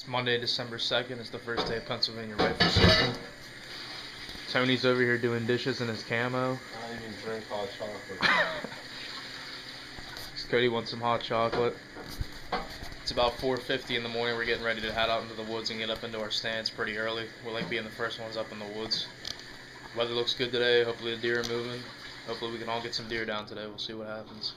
It's Monday, December 2nd. It's the first day of Pennsylvania rifle season. Tony's over here doing dishes in his camo. I didn't even drink hot chocolate. Cody wants some hot chocolate. It's about 4:50 in the morning. We're getting ready to head out into the woods and get up into our stands pretty early. We like being the first ones up in the woods. Weather looks good today. Hopefully the deer are moving. Hopefully we can all get some deer down today. We'll see what happens.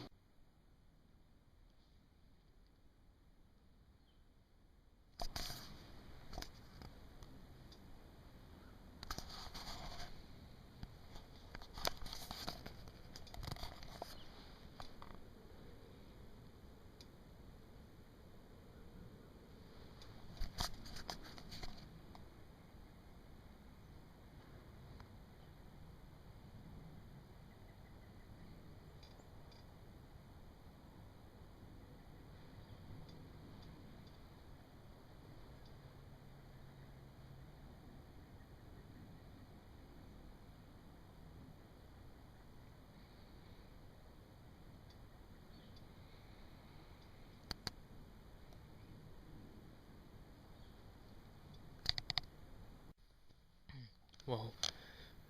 Well,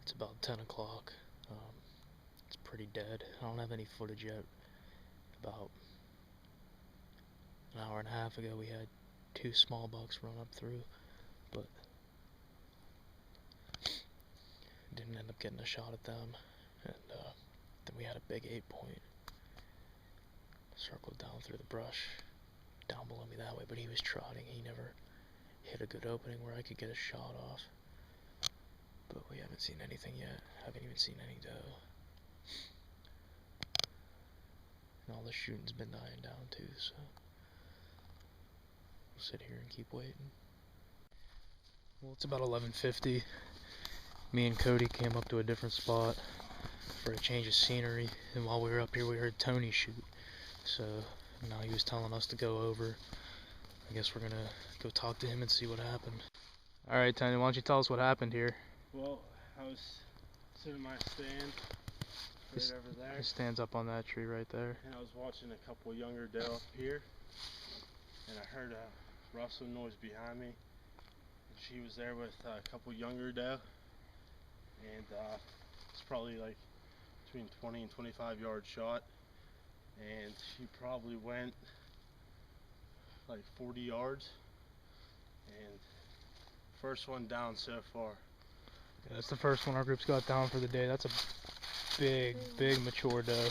it's about 10 o'clock. It's pretty dead. I don't have any footage yet. About an hour and a half ago we had 2 small bucks run up through, but didn't end up getting a shot at them. And then we had a big 8-point circled down through the brush down below me that way, but he was trotting. He never hit a good opening where I could get a shot off. But we haven't seen anything yet. Haven't even seen any doe. And all the shooting's been dying down too, so we'll sit here and keep waiting. Well, it's about 11:50. Me and Cody came up to a different spot for a change of scenery, and while we were up here we heard Tony shoot. So now he was telling us to go over. I guess we're gonna go talk to him and see what happened. Alright, Tony, why don't you tell us what happened here? Well, I was sitting in my stand right over there. He stands up on that tree right there. And I was watching a couple younger doe up here. And I heard a rustling noise behind me. And she was there with a couple younger doe. And it's probably like between 20 and 25 yard shot. And she probably went like 40 yards. And first one down so far. Yeah, that's the first one our group's got down for the day. That's a big mature doe.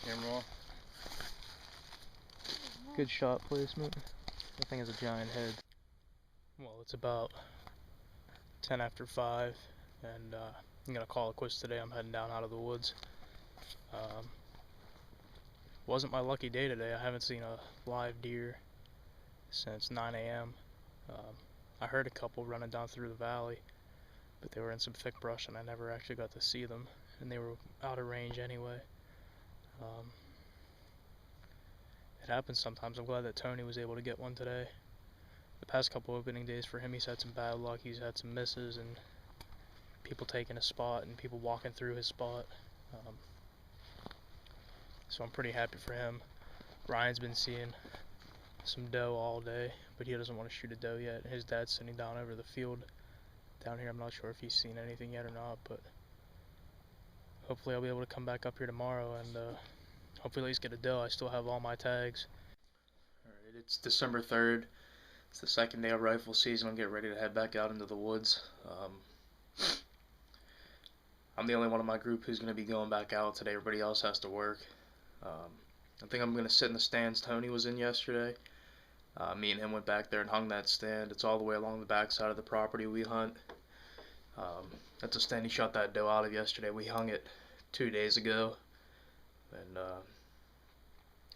Camera off. Good shot placement. That thing has a giant head. Well, it's about 10 after 5, and I'm gonna call it quits today. I'm heading down out of the woods. Wasn't my lucky day today. I haven't seen a live deer since 9 a.m. I heard a couple running down through the valley, but they were in some thick brush and I never actually got to see them, and they were out of range anyway. It happens sometimes. I'm glad that Tony was able to get one today. The past couple opening days for him, he's had some bad luck. He's had some misses and people taking his spot and people walking through his spot. So I'm pretty happy for him. Ryan's been seeing some doe all day, but he doesn't want to shoot a doe yet. His dad's sitting down over the field down here. I'm not sure if he's seen anything yet or not, but hopefully I'll be able to come back up here tomorrow and hopefully at least get a doe. I still have all my tags. Alright, it's December 3rd. It's the second day of rifle season. I'm getting ready to head back out into the woods. I'm the only one in my group who's going to be going back out today. Everybody else has to work. I think I'm going to sit in the stands Tony was in yesterday. Me and him went back there and hung that stand. It's all the way along the back side of the property we hunt. That's a stand he shot that doe out of yesterday. We hung it 2 days ago, and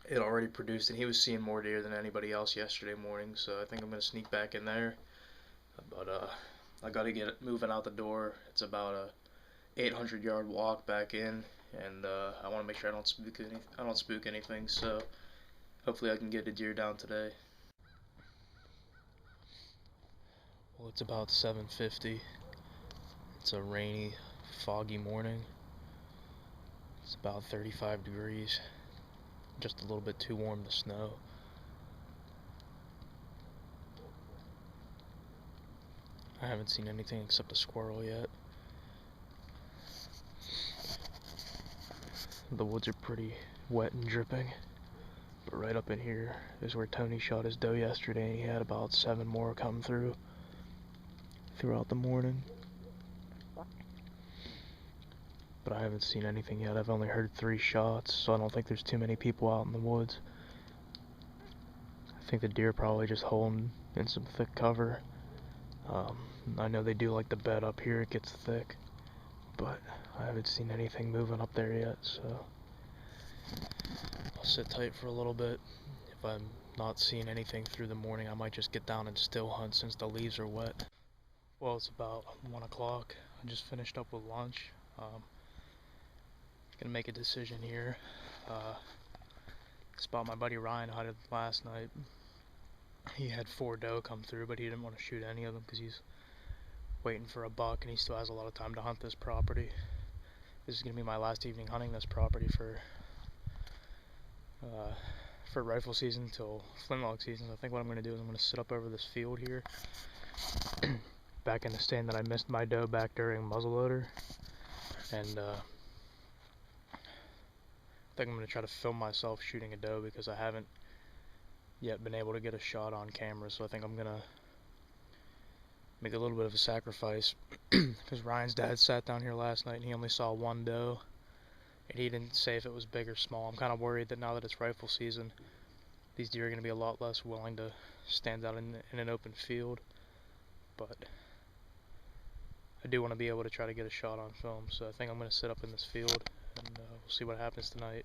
it already produced, and he was seeing more deer than anybody else yesterday morning, so I think I'm going to sneak back in there. But I got to get it moving out the door. It's about a 800-yard walk back in, and I want to make sure I don't spook anything, so hopefully I can get a deer down today. Well, it's about 7:50. It's a rainy, foggy morning. It's about 35 degrees. Just a little bit too warm to snow. I haven't seen anything except a squirrel yet. The woods are pretty wet and dripping, but right up in here is where Tony shot his doe yesterday, and he had about 7 more come throughout the morning. But I haven't seen anything yet. I've only heard 3 shots, so I don't think there's too many people out in the woods. I think the deer probably just holding in some thick cover. I know they do like the bed up here, it gets thick, but I haven't seen anything moving up there yet, so I'll sit tight for a little bit. If I'm not seeing anything through the morning, I might just get down and still hunt since the leaves are wet. Well, it's about 1 o'clock. I just finished up with lunch. Gonna make a decision here. Spot my buddy Ryan hunted last night. He had 4 doe come through, but he didn't want to shoot any of them because he's waiting for a buck, and he still has a lot of time to hunt this property. This is gonna be my last evening hunting this property for rifle season till flintlock season. I think what I'm gonna do is I'm gonna sit up over this field here, back in the stand that I missed my doe back during muzzleloader, and I think I'm gonna try to film myself shooting a doe because I haven't yet been able to get a shot on camera. So I think I'm gonna make a little bit of a sacrifice because Ryan's dad sat down here last night and he only saw 1 doe, and he didn't say if it was big or small. I'm kind of worried that now that it's rifle season, these deer are going to be a lot less willing to stand out in an open field, but I do want to be able to try to get a shot on film, so I think I'm going to sit up in this field and we'll see what happens tonight.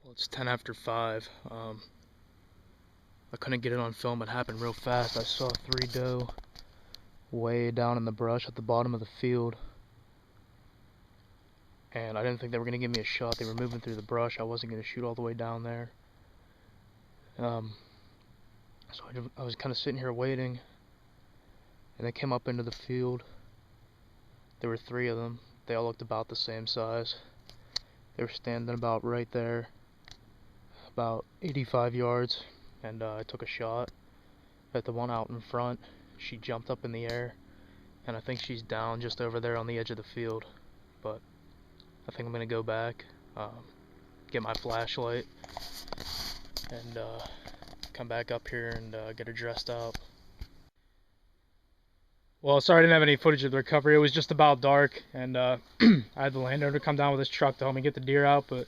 Well, it's 10 after 5. I couldn't get it on film. It happened real fast. I saw 3 doe way down in the brush at the bottom of the field, and I didn't think they were going to give me a shot. They were moving through the brush. I wasn't going to shoot all the way down there. So I was kind of sitting here waiting, and they came up into the field. There were 3 of them. They all looked about the same size. They were standing about right there. about 85 yards, and I took a shot at the one out in front. She jumped up in the air, and I think she's down just over there on the edge of the field. But I think I'm gonna go back, get my flashlight, and come back up here and get her dressed up. Well, sorry I didn't have any footage of the recovery. It was just about dark, and I had the landowner come down with his truck to help me get the deer out. But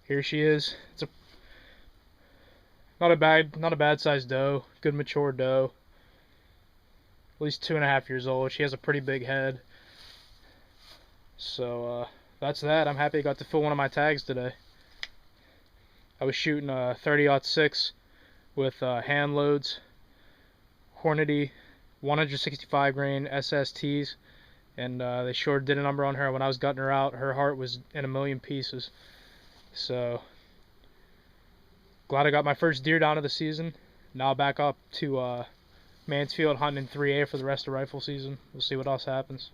here she is. It's not a bad sized doe. Good mature doe. At least 2.5 years old. She has a pretty big head. So that's that. I'm happy I got to fill one of my tags today. I was shooting a 30-06 with hand loads, Hornady 165 grain SSTs, and they sure did a number on her. When I was gutting her out, her heart was in a million pieces. So glad I got my first deer down of the season. Now back up to Mansfield hunting in 3A for the rest of rifle season. We'll see what else happens.